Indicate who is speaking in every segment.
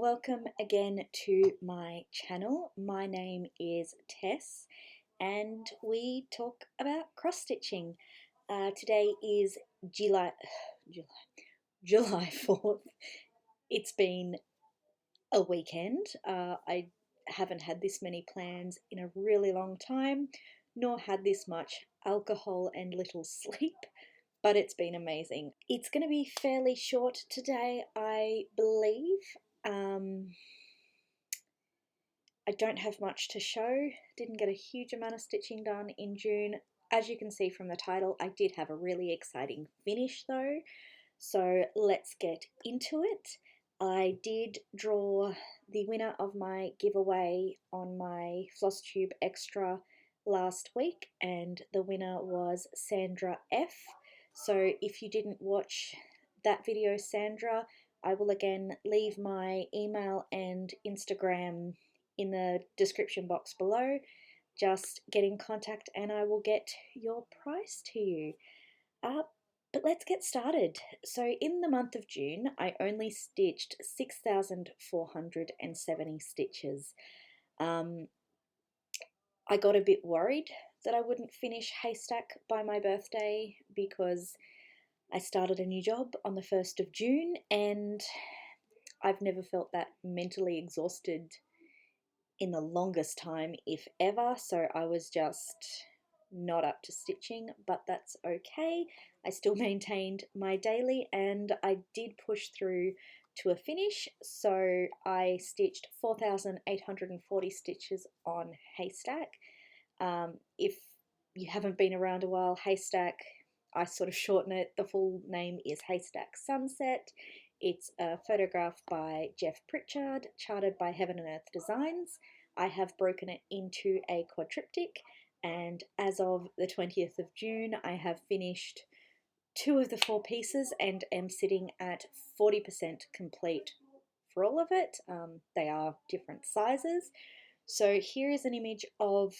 Speaker 1: welcome again to my channel. My name is Tess and we talk about cross stitching. Today is July 4th. It's been a weekend. I haven't had this many plans in a really long time, nor had this much alcohol and little sleep. But it's been amazing. It's going to be fairly short today, I believe. I don't have much to show. Didn't get a huge amount of stitching done in June. As you can see from the title, I did have a really exciting finish though. So let's get into it. I did draw the winner of my giveaway on my Flosstube Extra last week, and the winner was Sandra F. So if you didn't watch that video, Sandra, I will again leave my email and Instagram in the description box below. Just get in contact and I will get your prize to you. But let's get started. So in the month of June, I only stitched 6,470 stitches. I got a bit worried that I wouldn't finish Haystack by my birthday because I started a new job on the 1st of June and I've never felt that mentally exhausted in the longest time, if ever, so I was just not up to stitching, but that's okay. I still maintained my daily and I did push through to a finish, so I stitched 4,840 stitches on Haystack. If you haven't been around a while, Haystack, I sort of shorten it. The full name is Haystack Sunset. It's a photograph by Jeff Pritchard, charted by Heaven and Earth Designs. I have broken it into a quadriptych, and as of the 20th of June, I have finished 2 of the 4 pieces and am sitting at 40% complete for all of it. They are different sizes. So here is an image of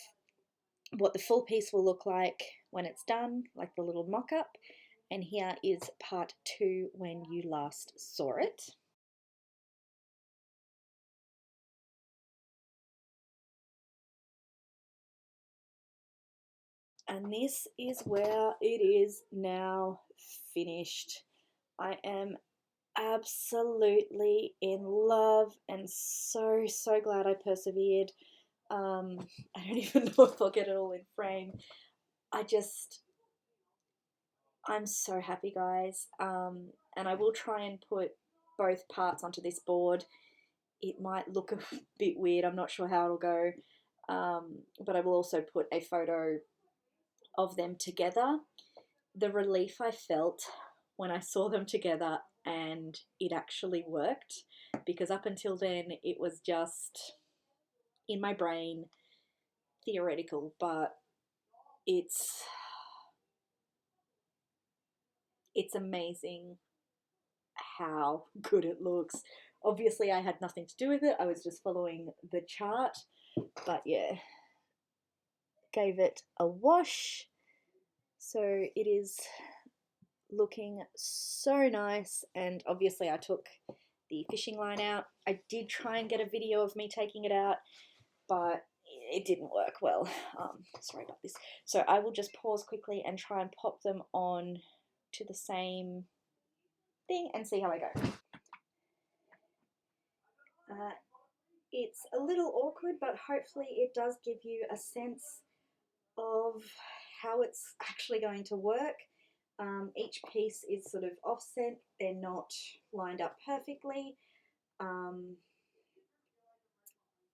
Speaker 1: what the full piece will look like when it's done, like the little mock-up. And here is part 2 when you last saw it. And this is where it is now finished. I am absolutely in love and so glad I persevered. I don't even know if I'll get it all in frame. I'm so happy, guys. And I will try and put both parts onto this board. It might look a bit weird, I'm not sure how it'll go, but I will also put a photo of them together. The relief I felt when I saw them together and it actually worked, because up until then it was just in my brain, theoretical, but it's amazing how good it looks. Obviously I had nothing to do with it, I was just following the chart, but yeah, gave it a wash. So it is looking so nice, and obviously I took the fishing line out. I did try and get a video of me taking it out, but it didn't work well. Sorry about this. So I will just pause quickly and try and pop them on to the same thing and see how I go. It's a little awkward, but hopefully it does give you a sense of how it's actually going to work. Each piece is sort of offset, they're not lined up perfectly,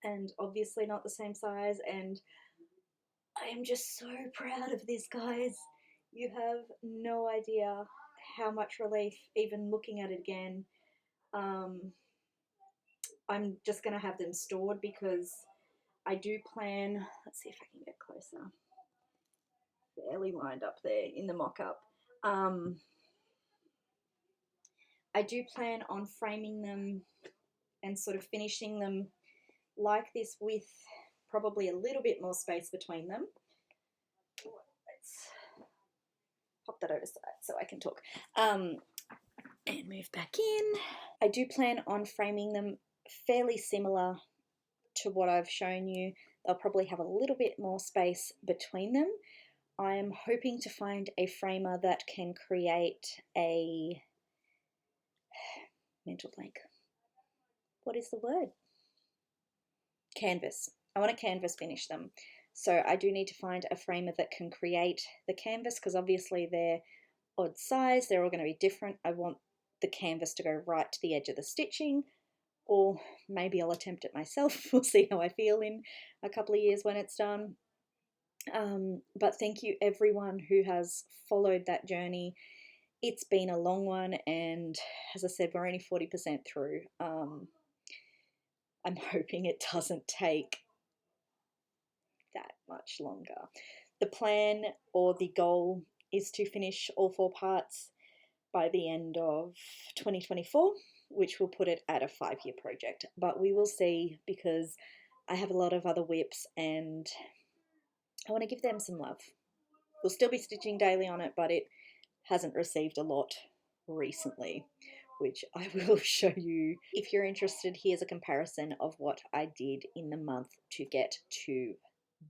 Speaker 1: and obviously not the same size, and I am just so proud of this, guys. You have no idea how much relief even looking at it again. I'm just going to have them stored because I do plan, let's see if I can get closer, barely lined up there in the mock-up. I do plan on framing them and sort of finishing them like this with probably a little bit more space between them. Let's pop that over so I can talk. And move back in. I do plan on framing them fairly similar to what I've shown you. They'll probably have a little bit more space between them. I am hoping to find a framer that can create a mental blank. What is the word? Canvas. I want to canvas finish them. So I do need to find a framer that can create the canvas, because obviously they're odd size, they're all going to be different. I want the canvas to go right to the edge of the stitching, or maybe I'll attempt it myself. We'll see how I feel in a couple of years when it's done. But thank you everyone who has followed that journey. It's been a long one, and as I said, we're only 40% through. I'm hoping it doesn't take that much longer. The plan or the goal is to finish all 4 parts by the end of 2024, which will put it at a 5-year project. But we will see, because I have a lot of other WIPs and I want to give them some love. We'll still be stitching daily on it, but it hasn't received a lot recently, which I will show you. If you're interested, here's a comparison of what I did in the month to get to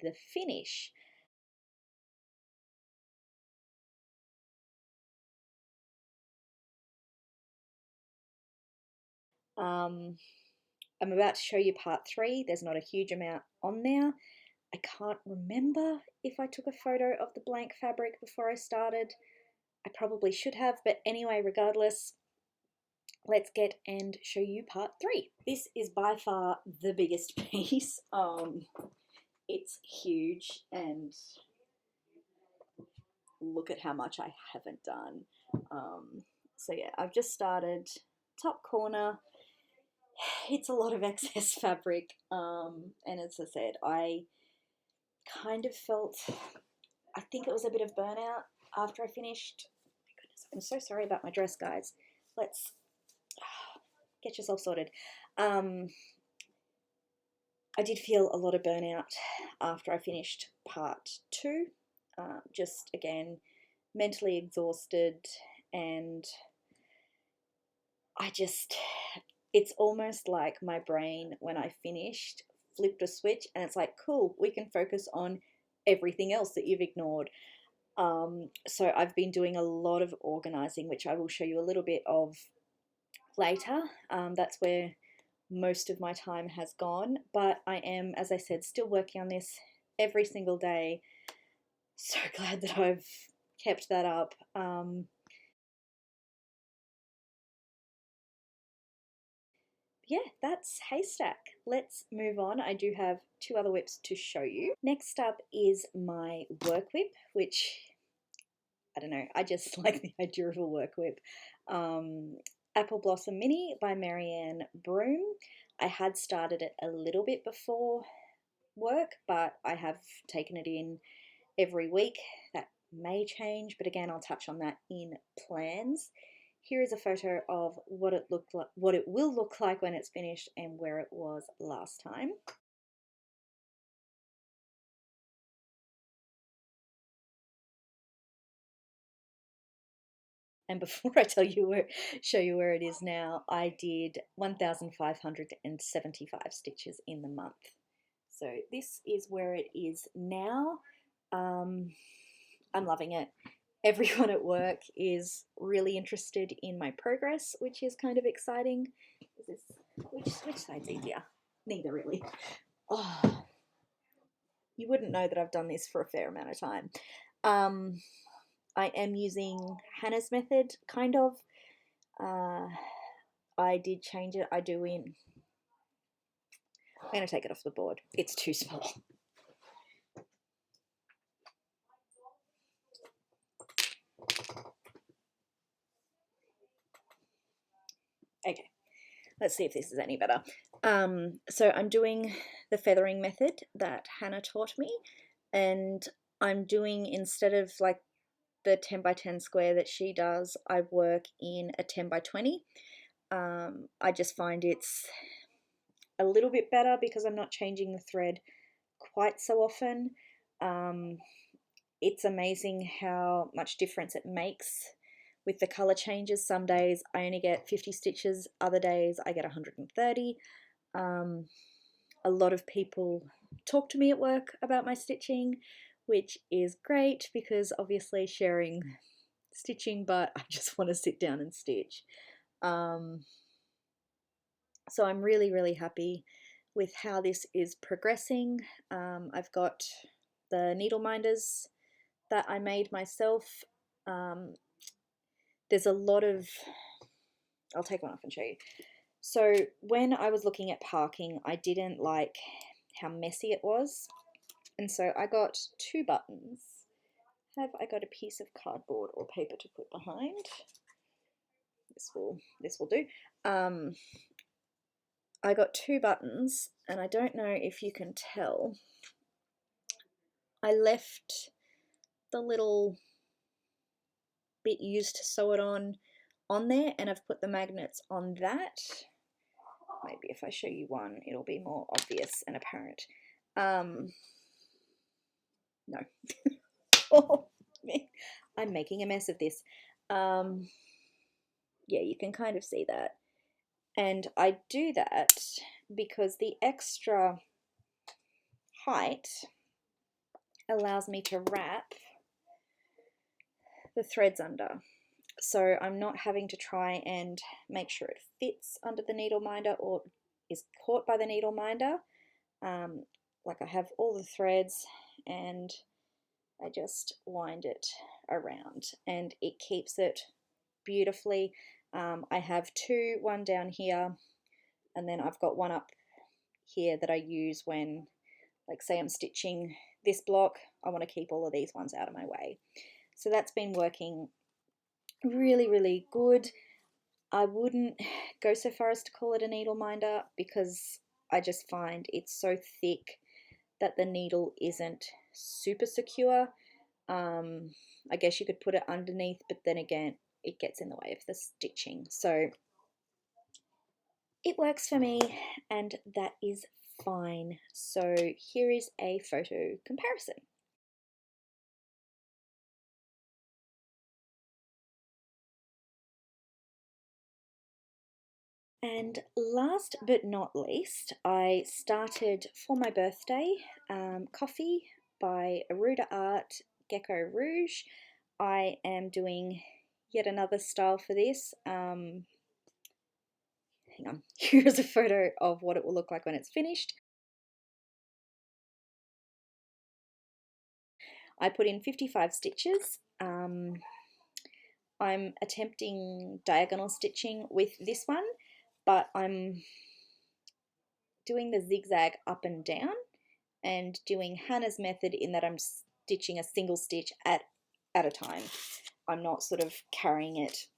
Speaker 1: the finish. I'm about to show you part 3. There's not a huge amount on there. I can't remember if I took a photo of the blank fabric before I started. I probably should have, but anyway, regardless, let's get and show you part 3. This is by far the biggest piece. It's huge, and look at how much I haven't done. So yeah, I've just started top corner. It's a lot of excess fabric, and as I said, I kind of felt, I think it was a bit of burnout after I finished. Oh my goodness, I'm so sorry about my dress, guys. Let's get yourself sorted. I did feel a lot of burnout after I finished part 2. Just again, mentally exhausted, and it's almost like my brain, when I finished, flipped a switch, and it's like, cool, we can focus on everything else that you've ignored. So I've been doing a lot of organizing, which I will show you a little bit of later. That's where most of my time has gone, but I am, as I said, still working on this every single day. So glad that I've kept that up. Yeah, that's Haystack. Let's move on. I do have 2 other WIPs to show you. Next up is my work WIP, which, I don't know, I just like the idea of a work WIP. Apple Blossom Mini by Marianne Broom. I had started it a little bit before work, but I have taken it in every week. That may change, but again, I'll touch on that in plans. Here is a photo of what it looked like, what it will look like when it's finished, and where it was last time. And before I show you where it is now, I did 1,575 stitches in the month. So this is where it is now. I'm loving it. Everyone at work is really interested in my progress, which is kind of exciting. Which side's easier? Neither, really. Oh, you wouldn't know that I've done this for a fair amount of time. I am using Hannah's method, kind of. I did change it. I'm going to take it off the board. It's too small. Okay, let's see if this is any better. So I'm doing the feathering method that Hannah taught me, and I'm doing, instead of like the 10 by 10 square that she does, I work in a 10 by 20. I just find it's a little bit better because I'm not changing the thread quite so often. It's amazing how much difference it makes with the color changes. Some days I only get 50 stitches, other days I get 130. A lot of people talk to me at work about my stitching, which is great because obviously sharing stitching, but I just want to sit down and stitch. So I'm really, really happy with how this is progressing. I've got the needle minders that I made myself. There's a lot of, I'll take one off and show you. So when I was looking at parking, I didn't like how messy it was. And so I got 2 buttons. Have I got a piece of cardboard or paper to put behind? This will do. I got 2 buttons, and I don't know if you can tell. I left the little bit used to sew it on there, and I've put the magnets on that. Maybe if I show you one, it'll be more obvious and apparent. No. Oh, I'm making a mess of this. Yeah, you can kind of see that. And I do that because the extra height allows me to wrap the threads under. So I'm not having to try and make sure it fits under the needle minder or is caught by the needle minder. Like I have all the threads and I just wind it around and it keeps it beautifully. I have 2, one down here, and then I've got one up here that I use when, like, say I'm stitching this block, I want to keep all of these ones out of my way. So that's been working really, really good. I wouldn't go so far as to call it a needle minder because I just find it's so thick that the needle isn't super secure. I guess you could put it underneath, but then again, it gets in the way of the stitching. So it works for me, and that is fine. So here is a photo comparison. And last but not least, I started for my birthday Coffee by Aruda Art Gecko Rouge. I am doing yet another style for this. Hang on, here's a photo of what it will look like when it's finished. I put in 55 stitches. I'm attempting diagonal stitching with this one, but I'm doing the zigzag up and down and doing Hannah's method in that I'm stitching a single stitch at a time. I'm not sort of carrying it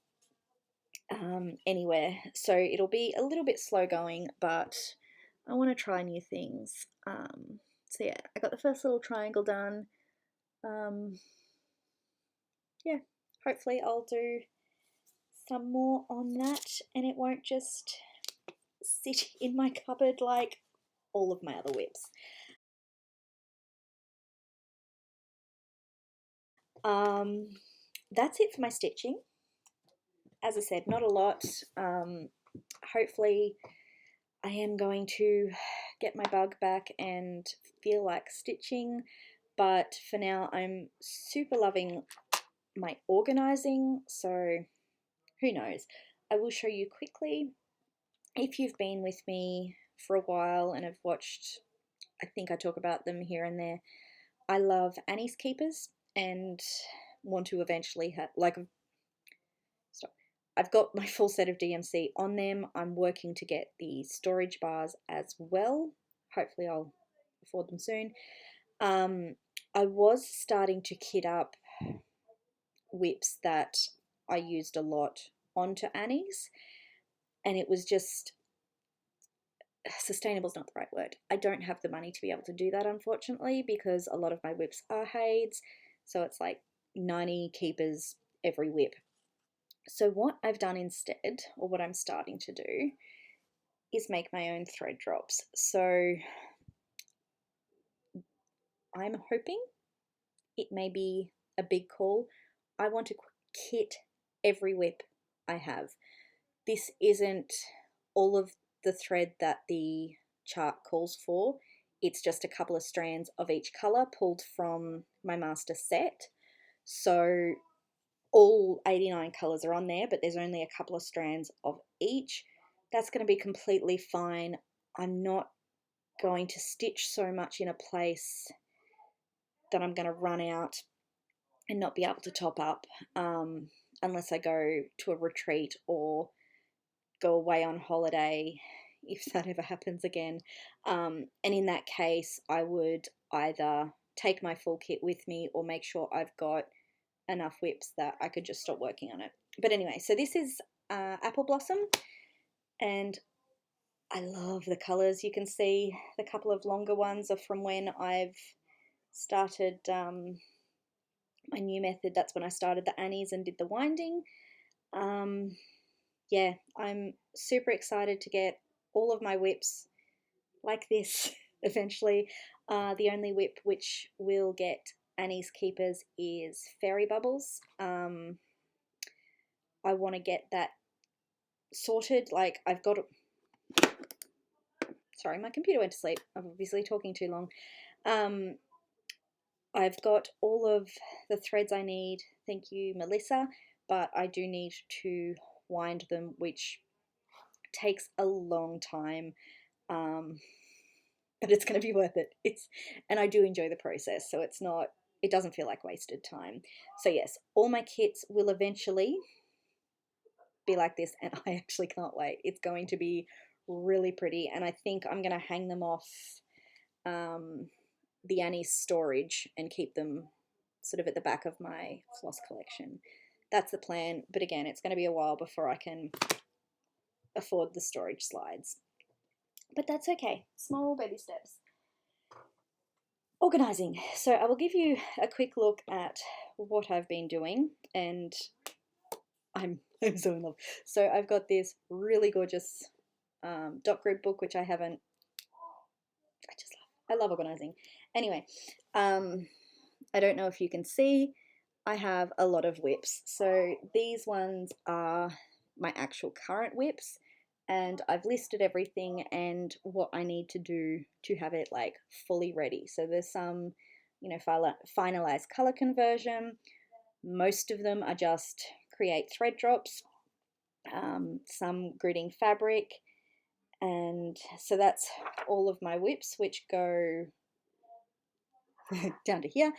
Speaker 1: anywhere. So it'll be a little bit slow going, but I want to try new things. So yeah, I got the first little triangle done. Yeah, hopefully I'll do some more on that and it won't just sit in my cupboard like all of my other whips. That's it for my stitching. As I said, not a lot. Hopefully I am going to get my bug back and feel like stitching, but for now I'm super loving my organizing, so who knows. I will show you quickly. If you've been with me for a while and have watched, I think I talk about them here and there, I love Annie's Keepers and want to eventually have, like, stop. I've got my full set of DMC on them. I'm working to get the storage bars as well. Hopefully I'll afford them soon. I was starting to kit up whips that I used a lot onto Annie's, and it was just, sustainable is not the right word. I don't have the money to be able to do that, unfortunately, because a lot of my whips are Hayds, so it's like 90 keepers every whip. So what I've done instead, or what I'm starting to do, is make my own thread drops. So I'm hoping it may be a big call. I want to kit every whip I have. This isn't all of the thread that the chart calls for. It's just a couple of strands of each colour pulled from my master set. So all 89 colours are on there, but there's only a couple of strands of each. That's going to be completely fine. I'm not going to stitch so much in a place that I'm going to run out and not be able to top up, unless I go to a retreat or go away on holiday, if that ever happens again. And in that case, I would either take my full kit with me or make sure I've got enough whips that I could just stop working on it. But anyway, so this is Apple Blossom, and I love the colours. You can see the couple of longer ones are from when I've started my new method. That's when I started the Annies and did the winding. Yeah, I'm super excited to get all of my whips like this eventually. The only whip which will get Annie's keepers is Fairy Bubbles. I want to get that sorted. Like, I've got... Sorry, my computer went to sleep. I'm obviously talking too long. I've got all of the threads I need. Thank you, Melissa. But I do need to wind them, which takes a long time. But it's going to be worth it. And I do enjoy the process, so it doesn't feel like wasted time. So yes, all my kits will eventually be like this, and I actually can't wait. It's going to be really pretty, and I think I'm going to hang them off the Annie's storage and keep them sort of at the back of my floss collection. That's the plan, but again, it's going to be a while before I can afford the storage slides. But that's okay. Small baby steps. Organising. So I will give you a quick look at what I've been doing, and I'm so in love. So I've got this really gorgeous dot grid book, which I haven't... I love organising. Anyway, I don't know if you can see, I have a lot of whips. So these ones are my actual current whips, and I've listed everything and what I need to do to have it like fully ready. So there's some, you know, finalized color conversion. Most of them are just create thread drops, some gridding fabric, and so that's all of my whips, which go down to here.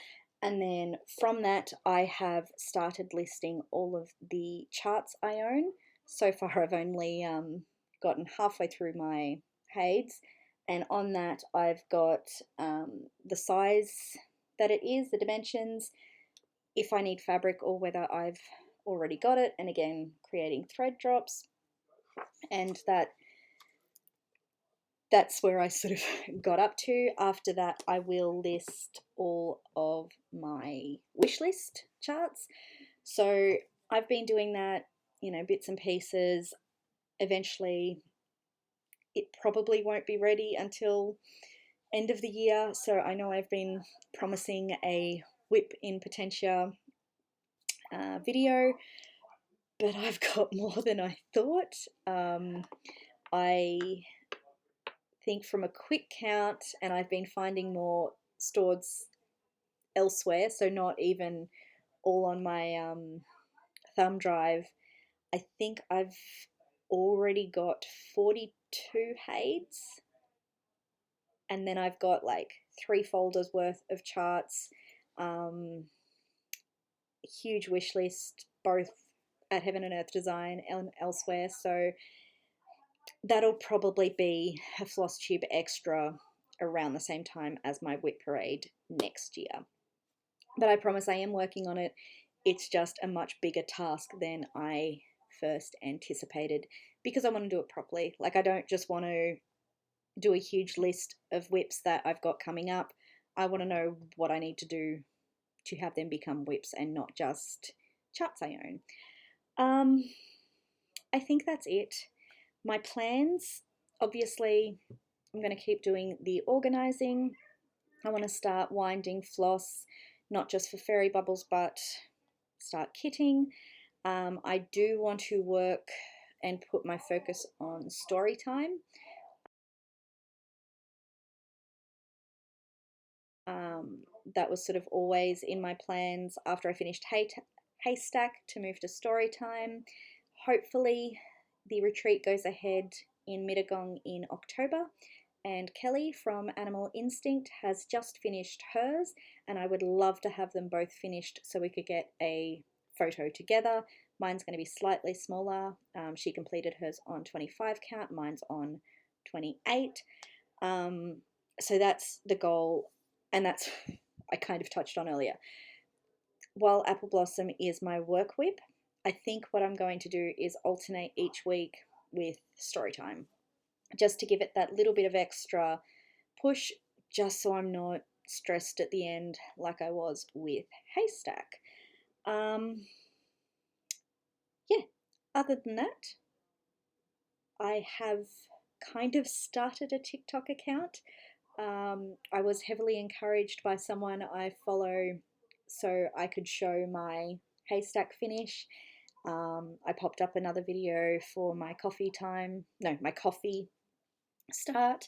Speaker 1: And then from that, I have started listing all of the charts I own. So far, I've only gotten halfway through my Hades, and on that, I've got the size that it is, the dimensions, if I need fabric or whether I've already got it, and again, creating thread drops. And that's where I sort of got up to. After that, I will list all of my wish list charts. So I've been doing that, you know, bits and pieces. Eventually, it probably won't be ready until end of the year. So I know I've been promising a whip in Potentia video, but I've got more than I thought. I think from a quick count, and I've been finding more stored elsewhere, so not even all on my thumb drive, I think I've already got 42 Hades, and then I've got like 3 folders worth of charts, huge wish list both at Heaven and Earth Design and elsewhere. So that'll probably be a Flosstube extra around the same time as my Whip Parade next year. But I promise I am working on it. It's just a much bigger task than I first anticipated, because I want to do it properly. Like, I don't just want to do a huge list of whips that I've got coming up. I want to know what I need to do to have them become whips and not just charts I own. I think that's it. My plans, obviously, I'm going to keep doing the organising. I want to start winding floss, not just for Fairy Bubbles, but start kitting. I do want to work and put my focus on story time. That was sort of always in my plans after I finished Haystack to move to story time. Hopefully, the retreat goes ahead in Mittagong in October, and Kelly from Animal Instinct has just finished hers, and I would love to have them both finished so we could get a photo together. Mine's going to be slightly smaller. She completed hers on 25 count, mine's on 28. So that's the goal, and that's I kind of touched on earlier. While Apple Blossom is my work whip, I think what I'm going to do is alternate each week with story time, just to give it that little bit of extra push, just so I'm not stressed at the end like I was with Haystack. Yeah, other than that, I have kind of started a TikTok account. I was heavily encouraged by someone I follow so I could show my haystack finish. I popped up another video for my coffee time, no, my coffee start,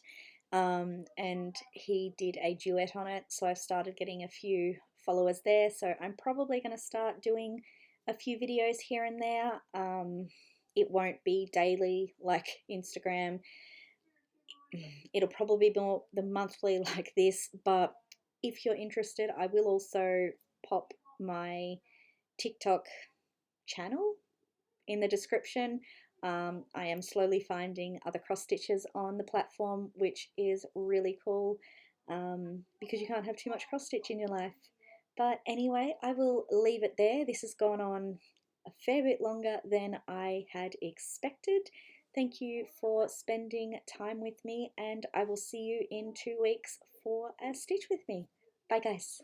Speaker 1: and he did a duet on it, so I've started getting a few followers there. So I'm probably going to start doing a few videos here and there. It won't be daily like Instagram. It'll probably be more the monthly like this, but if you're interested, I will also pop my TikTok channel in the description. I am slowly finding other cross stitches on the platform, which is really cool, because you can't have too much cross stitch in your life. But anyway, I will leave it there. This has gone on a fair bit longer than I had expected. Thank you for spending time with me, and I will see you in 2 weeks for a stitch with me. Bye guys.